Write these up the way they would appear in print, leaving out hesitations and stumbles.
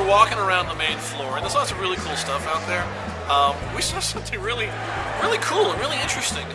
were walking around the main floor, and there's lots of really cool stuff out there. We saw something really cool and really interesting.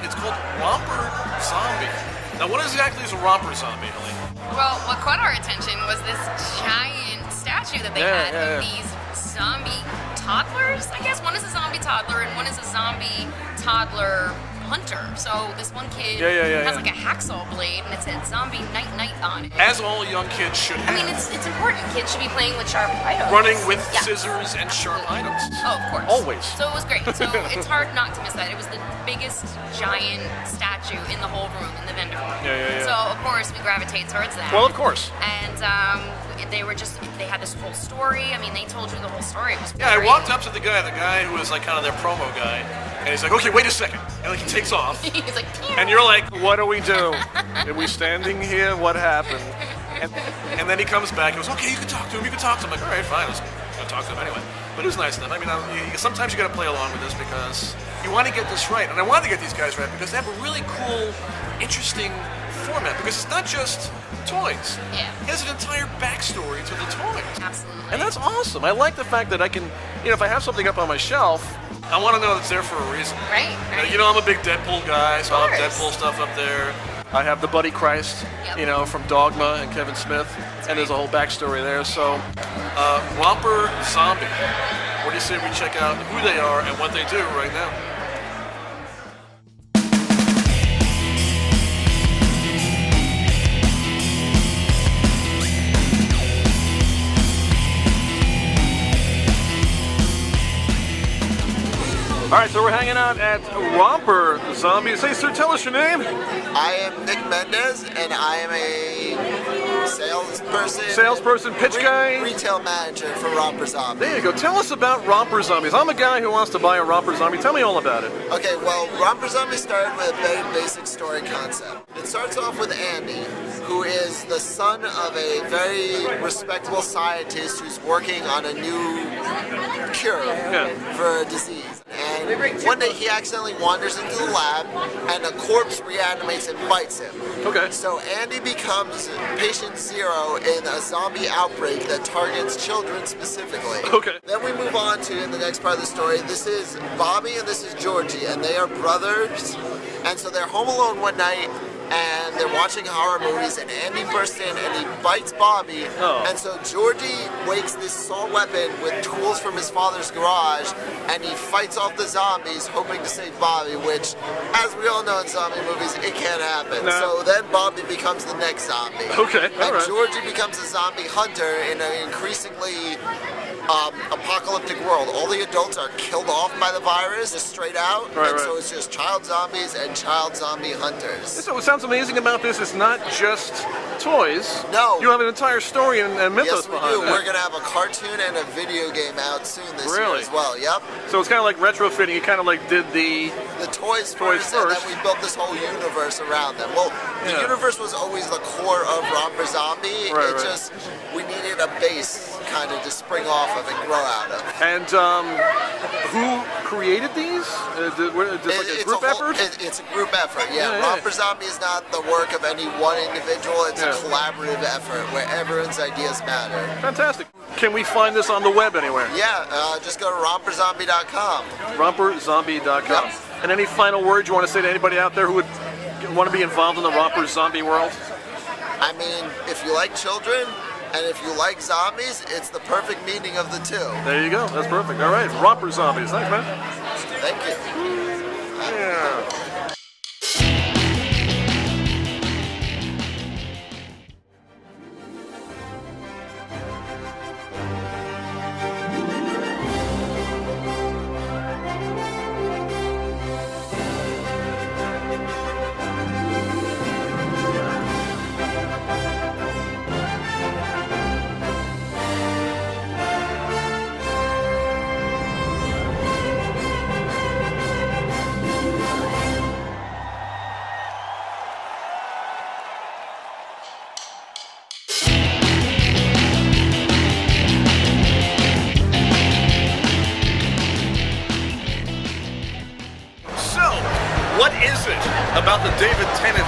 It's called Romper Zombie. Now, what exactly is a Romper Zombie, Helena? Well, what caught our attention was this giant statue that they had of these zombie toddlers, I guess. One is a zombie toddler and one is a zombie toddler hunter. So this one kid has like a hacksaw blade and it said Zombie Night Night on it. As all young kids should have. I mean, it's important. Kids should be playing with sharp items. Running with scissors and sharp items. Oh, of course. Always. So it was great. So it's hard not to miss that. It was the biggest giant statue in the whole room, in the vendor room. Yeah. So, of course, we gravitate towards that. Well, of course. And they had this whole story. I mean, they told you the whole story. It was Yeah, I great. walked up to the guy who was like kind of their promo guy, and he's like, okay, wait a second. And like he takes off. He's like, pew. And you're like, what do we do? Are we standing here? What happened? And then he comes back and goes, okay, you can talk to him, I'm like, all right, fine, let's go talk to him anyway. But it was nice of them. I mean, sometimes you got to play along with this because you want to get this right. And I wanted to get these guys right because they have a really cool, interesting format. Because it's not just toys. Yeah. It has an entire backstory to the toys. Absolutely. And that's awesome. I like the fact that I can, if I have something up on my shelf, I want to know it's there for a reason. Right. I'm a big Deadpool guy, so I'll have Deadpool stuff up there. I have the Buddy Christ, from Dogma and Kevin Smith, and there's a whole backstory there. So, Romper Zombie. What do you say we check out who they are and what they do right now? All right, so we're hanging out at Romper Zombies. Hey, sir, tell us your name. I am Nick Mendez, and I am a salesperson, pitch guy, retail manager for Romper Zombies. There you go. Tell us about Romper Zombies. I'm a guy who wants to buy a Romper Zombie. Tell me all about it. Okay, well, Romper Zombies started with a very basic story concept. It starts off with Andy, who is the son of a very respectable scientist who's working on a new cure for a disease. And one day he accidentally wanders into the lab and a corpse reanimates and bites him. Okay. So Andy becomes patient zero in a zombie outbreak that targets children specifically. Okay. Then we move on to, in the next part of the story, this is Bobby and this is Georgie, and they are brothers. And so they're home alone one night, and they're watching horror movies, and Andy bursts in and he bites Bobby. And so Georgie wakes this assault weapon with tools from his father's garage, and he fights off the zombies, hoping to save Bobby, which, as we all know in zombie movies, it can't happen. So then Bobby becomes the next zombie. Okay, all right. Georgie becomes a zombie hunter in an increasingly apocalyptic world. All the adults are killed off by the virus, just straight out, so it's just child zombies and child zombie hunters. So what sounds amazing about this is not just toys. No. You have an entire story and mythos Yes, we behind do. it. We're going to have a cartoon and a video game out soon this year as well. Yep. So it's kind of like retrofitting. You kind of like did the toys first, and then we built this whole universe around them. Well, the universe was always the core of Romper Zombie. Just, we needed a base kind of to spring off of and grow out of. And who created these? It's like a group effort? It's a group effort, Romper Zombie is not the work of any one individual. It's a collaborative effort where everyone's ideas matter. Fantastic. Can we find this on the web anywhere? Yeah, just go to romperzombie.com. Romperzombie.com. Yep. And any final words you want to say to anybody out there who would want to be involved in the Romper Zombie world? I mean, if you like children, and if you like zombies, it's the perfect meeting of the two. There you go. That's perfect. All right. Romper Zombies. Thanks, man. Thank you. Yeah. What is it about the David Tennant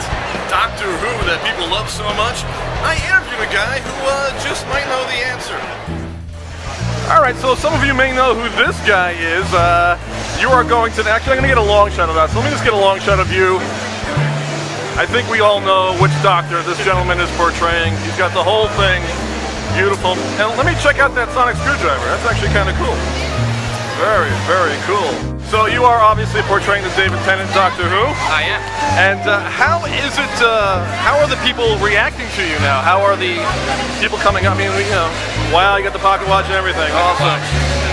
Doctor Who that people love so much? I interviewed a guy who just might know the answer. All right, so some of you may know who this guy is. You are going to, actually I'm going to get a long shot of that, so let me just get a long shot of you. I think we all know which doctor this gentleman is portraying. He's got the whole thing, beautiful. And let me check out that sonic screwdriver, that's actually kind of cool. Very, very cool. So you are obviously portraying the David Tennant Doctor Who. I am. And how is it, how are the people reacting to you now? How are the people coming up? I mean, you know, wow, you got the pocket watch and everything. Awesome.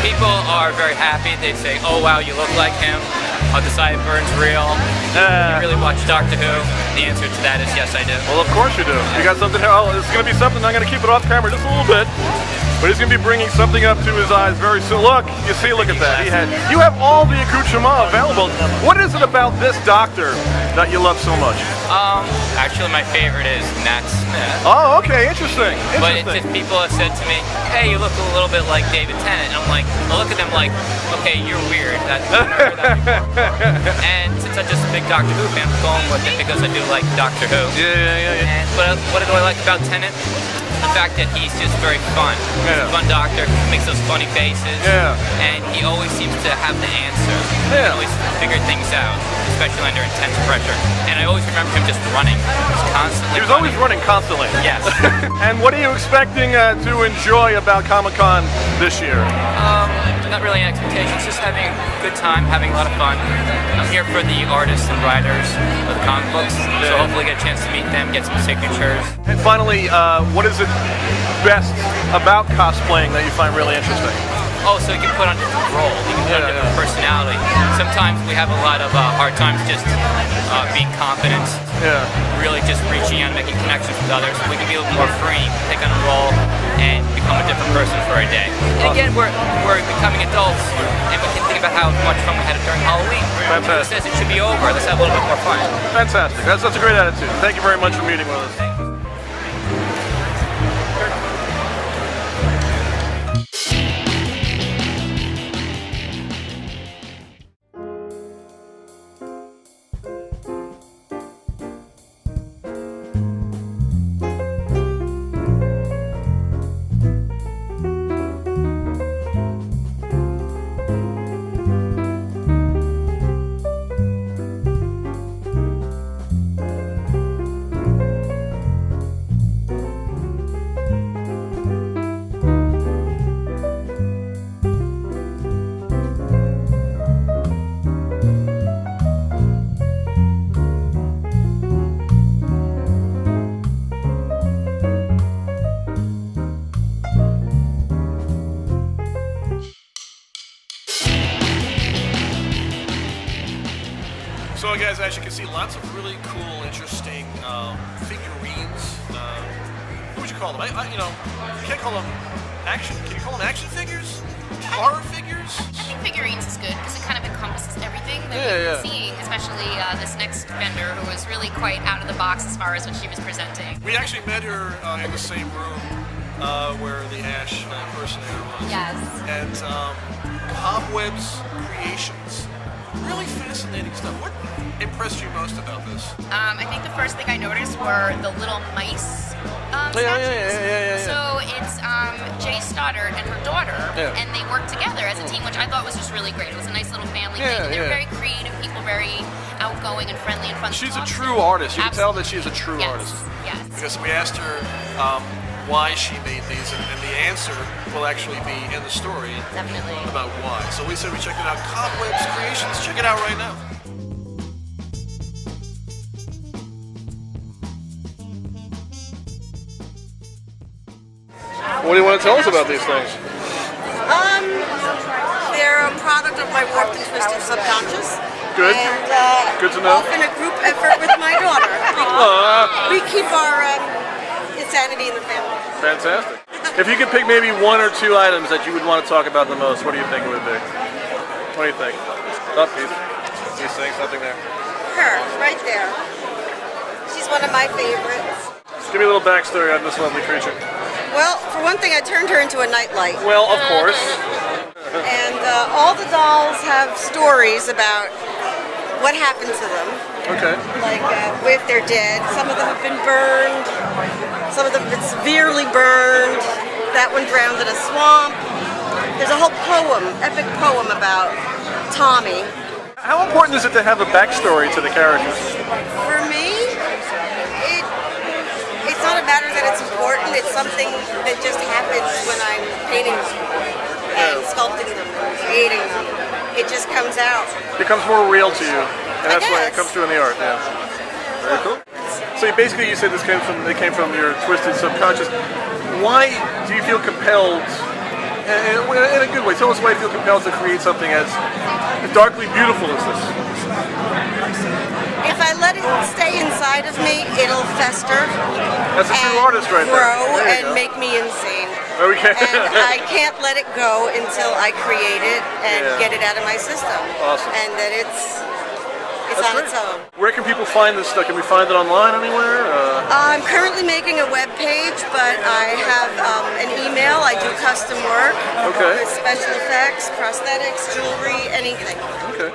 People are very happy. They say, oh wow, you look like him. The sideburns real. You really watch Doctor Who? The answer to that is yes, I do. Well, of course you do. You got something here. Oh, it's going to be something. I'm going to keep it off camera just a little bit. But he's going to be bringing something up to his eyes very soon. Look, you see, look at that. You have all the accoutrement available. What is it about this doctor that you love so much? Actually, my favorite is Nat Smith. Oh, okay, interesting. But it's just people have said to me, hey, you look a little bit like David Tennant. And I'm like, I look at them like, okay, you're weird. And since I'm just a big Doctor Who fan, I'm going with it because I do like Doctor Who. Yeah. And what do I like about Tennant? The fact that he's just very fun. He's a fun doctor, makes those funny faces, and he always seems to have the answer. He can always figure things out, especially under intense pressure. And I always remember him just running. He was always running constantly. Yes. And what are you expecting to enjoy about Comic-Con this year? Not really any expectations, just having a good time, having a lot of fun. I'm here for the artists and writers of the comic books, so hopefully get a chance to meet them, get some signatures. And finally, what is it best about cosplaying that you find really interesting? Oh, so you can put on different roles, you can put on different personality. Sometimes we have a lot of hard times just being confident, really just reaching out and making connections with others. We can be a little more free, take on a role, and become a different person for a day. And again, we're becoming adults, and we can think about how much fun we had during Halloween. Who says it should be over? Let's have a little bit more fun. Fantastic. That's a great attitude. Thank you very much for meeting with us. So guys, as you can see, lots of really cool, interesting figurines. What would you call them? You know, you can't call them action. Can you call them action figures? Horror figures? I think figurines is good because it kind of encompasses everything that we've been seeing, especially this next vendor who was really quite out of the box as far as what she was presenting. We actually met her in the same room where the Ash impersonator was. Yes. And Cobwebs Creations. Really fascinating stuff. What impressed you most about this? I think the first thing I noticed were the little mice statues. So it's Jay Stoddard and her daughter, and they work together as a team, which I thought was just really great. It was a nice little family thing. And they're very creative people, very outgoing and friendly and fun. She's a true artist. You can tell that she's a true artist. Yes. Because we asked her why she made these, and the answer will actually be in the story. Definitely. About why. So we said we checked it out. Cobwebs Creations. Check it out right now. What do you want to tell us about these things? They're a product of my warped and twisted subconscious. Good. And good to know. Often a group effort with my daughter. We keep our insanity in the family. Fantastic. If you could pick maybe one or two items that you would want to talk about the most, what do you think it would be? What do you think? Oh, he's saying something there. Her, right there. She's one of my favorites. Give me a little backstory on this lovely creature. Well, for one thing, I turned her into a nightlight. Well, of course. And all the dolls have stories about what happened to them. Okay. Like if they're dead. Some of them have been burned. Some of them have been severely burned. That one drowned in a swamp. there's a whole poem, epic poem about Tommy. How important is it to have a backstory to the characters? For me, it's not a matter that it's important. It's something that just happens when I'm painting them and sculpting them and creating them. It just comes out. It becomes more real to you, and that's why it guess. comes through in the art. Yeah. Very cool. So basically, you said this came from your twisted subconscious. Why do you feel compelled, in a good way? Tell us why you feel compelled to create something as darkly beautiful as this. If I let it stay inside of me, it'll fester. That's a true artist right there. Grow There you and go. make me insane. Okay. And I can't let it go until I create it and get it out of my system. Awesome. And that it's That's on great. its own. Where can people find this stuff? Can we find it online anywhere? I'm currently making a web page, but I have an email. I do custom work. Okay. With special effects, prosthetics, jewelry, anything. Okay.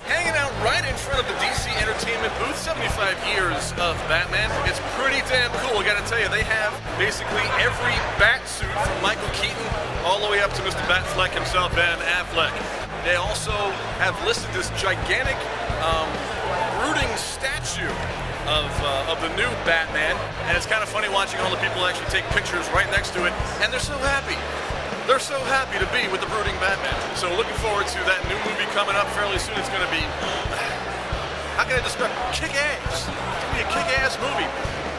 Hanging out right in front of the DC Entertainment booth, 75 years of Batman. It's pretty damn cool. I gotta tell you, they have basically every bat suit from Michael Keaton all the way up to Mr. Batfleck himself, Ben Affleck. They also have listed this gigantic brooding statue of the new Batman, and it's kind of funny watching all the people actually take pictures right next to it, and they're so happy. They're so happy to be with the brooding Batman. So looking forward to that new movie coming up fairly soon. It's going to be, how can I describe it? Kick-ass. It's going to be a kick-ass movie.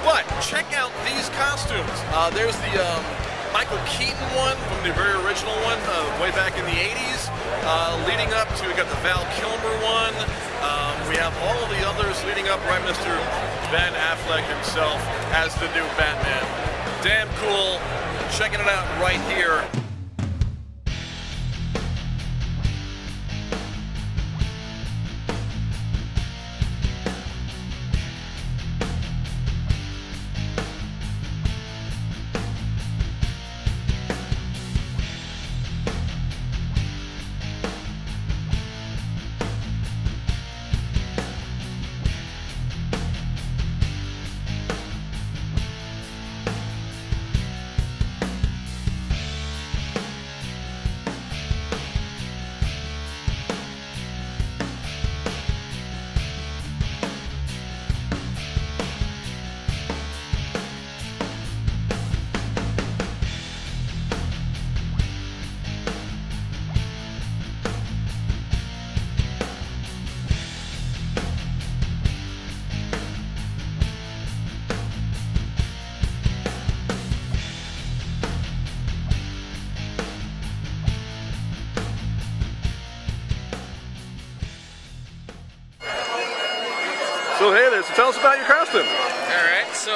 But check out these costumes. There's the Michael Keaton one from the very original one, way back in the 80s. Leading up to, we got the Val Kilmer one. We have all of the others leading up, right, Mr. Ben Affleck himself as the new Batman. Damn cool. Checking it out right here. So hey there, so tell us about your costume. Alright, so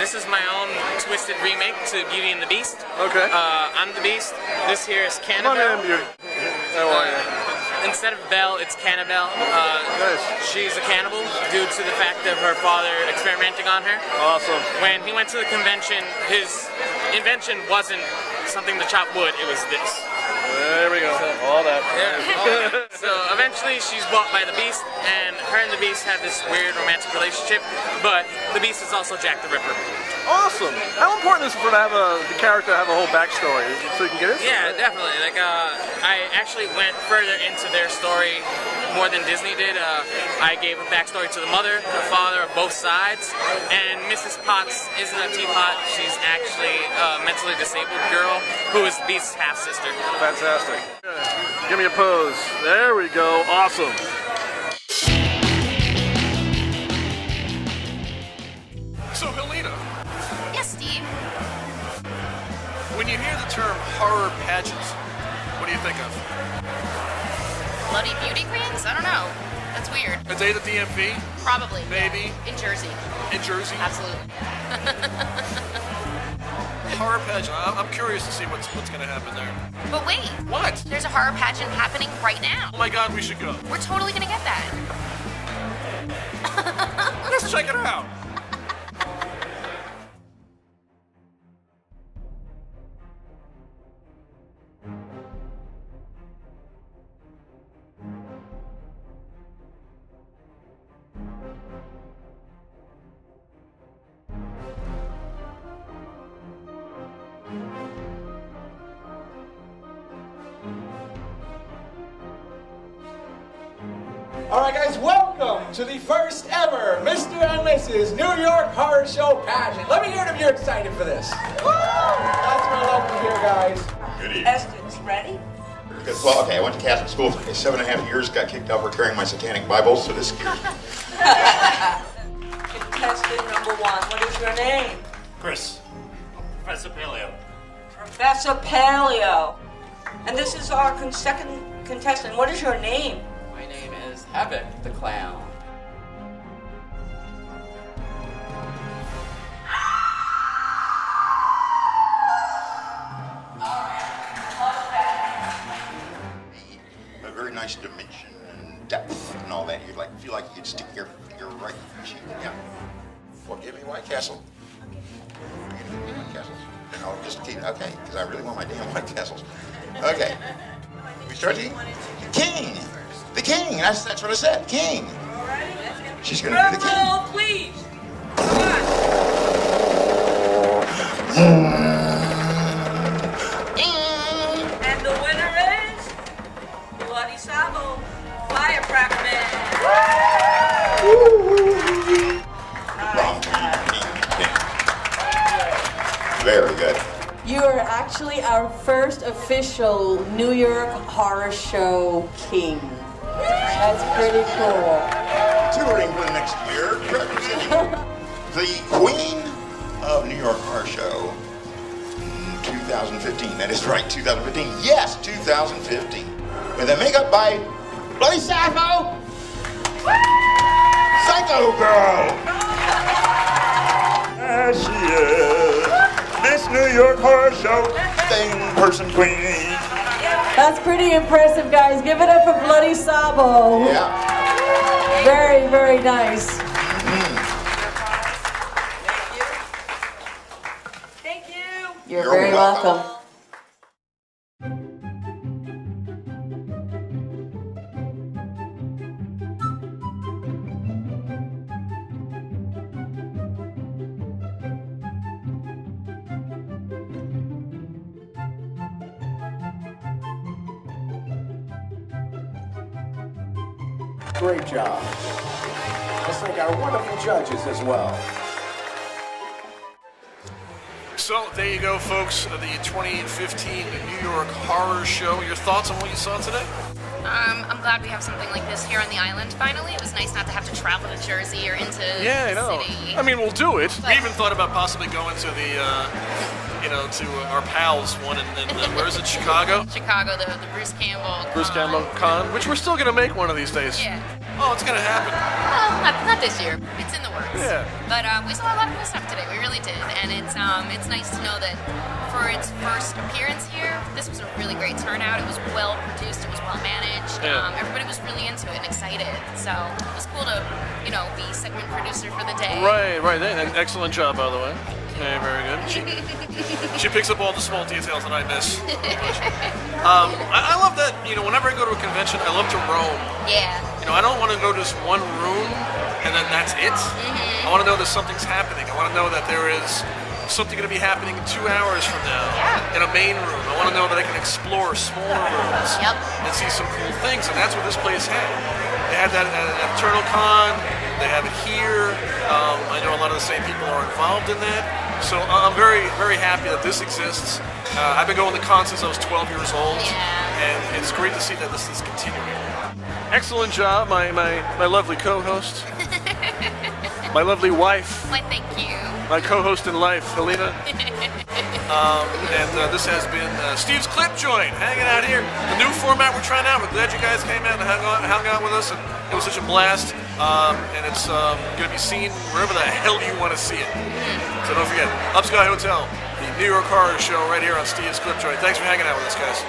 this is my own twisted remake to Beauty and the Beast. Okay. I'm the Beast. This here is Come on Cannabelle. in, Beauty. How are you? Instead of Belle, it's Cannabelle. Nice. She's a cannibal due to the fact of her father experimenting on her. Awesome. When he went to the convention, his invention wasn't something to chop wood, it was this. There we go. All that. Yeah. So eventually she's bought by the Beast, and her and the Beast have this weird romantic relationship, but the Beast is also Jack the Ripper. Awesome. How important is it for the character to have a whole backstory so you can get it? Yeah, definitely. Like, I actually went further into their story more than Disney did. I gave a backstory to the mother, the father of both sides, and Mrs. Potts isn't a teapot. She's actually a mentally disabled girl who is Beast's half-sister. Fantastic. Give me a pose. There we go. Awesome. So, Helena. Yes, Steve. When you hear the term horror pageant, what do you think of? Bloody beauty queens? I don't know. That's weird. A day at the DMV? Probably. Maybe. Yeah. In Jersey. In Jersey? Absolutely. Horror pageant. I'm curious to see what's going to happen there. But wait. What? There's a horror pageant happening right now. Oh my God, we should go. We're totally gonna get that. Let's check it out. All right, guys, welcome to the first ever Mr. and Mrs. New York Horror Show pageant. Let me hear it if you're excited for this. Woo! That's what I love to hear, guys. Good evening. Esther's ready? Good. Well, okay, I went to Catholic school for 7.5 years, got kicked out for carrying my satanic Bible, so this Contestant number 1, what is your name? Chris. Professor Paleo. Professor Paleo. And this is our second contestant. What is your name? My name is Havoc the Clown. a very nice dimension and depth and all that. You'd like feel like you could stick your right cheek. Yeah. Forgive me, White Castle. Forgive me, White Castles. I'll just keep okay, because I really want my damn White Castles. Okay. We start the King. The King. That's what I said. King. She's gonna be the King. Roll, please. Come on. And the winner is Bloody Sabo, Firecracker Man. Very good. You are actually our first official New York Horror Show king. That's pretty cool. Touring for the next year, representing the Queen of New York Horror Show 2015. That is right, 2015. Yes, 2015. With a makeup by Bloody Sappho! Psycho Girl! There she is. Miss New York Horror Show thing person queen. That's pretty impressive, guys. Give it up for Bloody Sabo. Yeah. Very, very nice. Thank you. You're very welcome. Great job. Let's thank our wonderful judges as well. So there you go, folks. The 2015 New York Horror Show. Your thoughts on what you saw today? I'm glad we have something like this here on the island finally. It was nice not to have to travel to Jersey or into Yeah, I the know. city. I mean, we'll do it. But- We even thought about possibly going to the, to our pals one in where is it, Chicago? Chicago, the Bruce Campbell. Bruce Con. Campbell Con, which we're still going to make one of these days. Yeah. Oh, it's going to happen. Well, not this year. It's in the works. Yeah. But we saw a lot of cool stuff today. We really did, and it's nice to know that for its first appearance here, this was a really great turnout. It was well produced. It was well managed. Yeah. Everybody was really into it and excited. So it was cool to, be segment producer for the day. Right. Excellent job, by the way. Yeah, very good. She picks up all the small details that I miss. I love that, whenever I go to a convention, I love to roam. Yeah. I don't want to go to just one room. and then that's it. I want to know that something's happening. I want to know that there is something going to be happening 2 hours from now in a main room. I want to know that I can explore smaller rooms and see some cool things, and that's what this place had. They had that at Eternal Con. They have it here. I know a lot of the same people are involved in that, so I'm very, very happy that this exists. I've been going to cons since I was 12 years old, and it's great to see that this is continuing. Excellent job, my lovely co-host, my lovely wife. Why, thank you. My co-host in life, Helena. And this has been Steve's Clip Joint, hanging out here. The new format we're trying out. We're glad you guys came out and hung out with us, and it was such a blast. And it's going to be seen wherever the hell you want to see it. So don't forget, Upsky Hotel, the New York Horror Show right here on Steve's Clip Joint. Thanks for hanging out with us, guys.